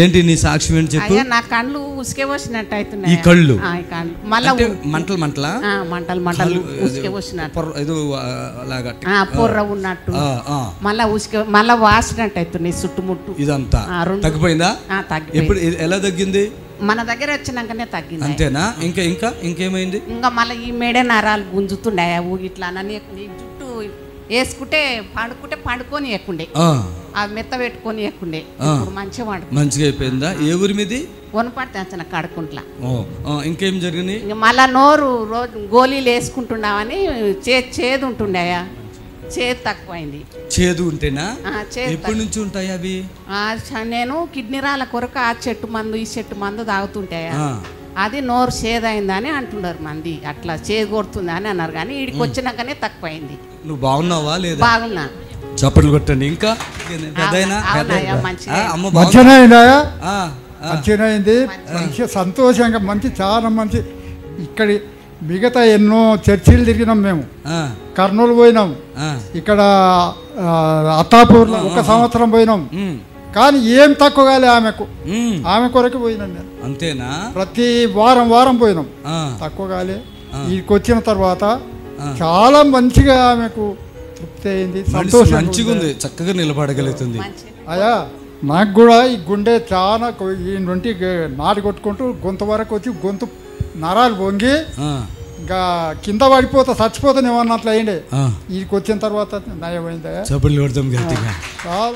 ఏంటి నీ సాక్ష్యం ఏంటి చెప్పు. నా కళ్ళు ఉసికే పోసినట్టు అవుతున్నాయి. ఈ కళ్ళు మళ్ళీ మంటలు మంటలా మంటలు ఉసికే పోసినట్టు పొర్ర ఉన్నట్టు మళ్ళా వాసినట్టు అవుతున్నాయి చుట్టుముట్టు. ఇదంతా తగ్గిపోయిందా? ఎప్పుడు ఎలా తగ్గింది? మన దగ్గర వచ్చినాకనే తగ్గింది. అంతేనా? ఇంకేమైంది? ఇంకా మళ్ళీ ఈ మేడే నరాలు గుంజుతుండే ఇట్లా జుట్టు వేసుకుంటే పండుకొని ఎక్కుండే, అది మెత్త పెట్టుకొని ఎక్కుండే. ఇప్పుడు మంచిగా అయిపోయిందా? ఏ ఊరి మీది? వనపడితే కడుకుంట్లా. ఇంకేం జరిగింది? మళ్ళా నోరు రోజు గోళీలు వేసుకుంటున్నామని చేదు ఉంటుండయా, చేదు తక్కువైంది. చేదు ఉంటేనా? ఎప్పటి నుంచి ఉంటాయి అవి? నేను కిడ్నీ రాళ్ళ కొరకు ఆ చెట్టు మందు ఈ చెట్టు మందు తాగుతుంటాయా, అది నోరు చేదైందని అంటున్నారు మంది. అట్లా చేదు కొడుతుంది అని అన్నారు, కానీ వీడికి వచ్చినాకనే తక్కువైంది. నువ్వు బాగున్నావా? లేదా? బాగున్నా. చప్పట్లు కొట్టండి. ఇంకా మంచిగా మంచి సంతోషంగా మంచి చాలా మంచి. ఇక్కడ మిగతా ఎన్నో చర్చిలు తిరిగినాం మేము. కర్నూలు పోయినాం, ఇక్కడ అత్తాపూర్లో 1 సంవత్సరం పోయినాం, కానీ ఏం తక్కువ కాలే ఆమె కొరకు పోయినాం నేను. అంతేనా? ప్రతి వారం పోయినాం, తక్కువ కాలే. వీడికి వచ్చిన తర్వాత చాలా మంచిగా ఆమెకు తృప్తి అయింది, సంతోషం, మంచిగా ఉంది, చక్కగా నిలబడగలుగుతుంది. అయ్యా నాకు కూడా ఈ గుండె చాలా ఈ నుండి నాటి కొట్టుకుంటూ గొంతు వరకు వచ్చి గొంతు నరాలు పొంగి ఇంకా కింద పడిపోతా చచ్చిపోతానేమన్నట్లు అయ్యిండే. వీడికి వచ్చిన తర్వాత నయమైందా? చాలా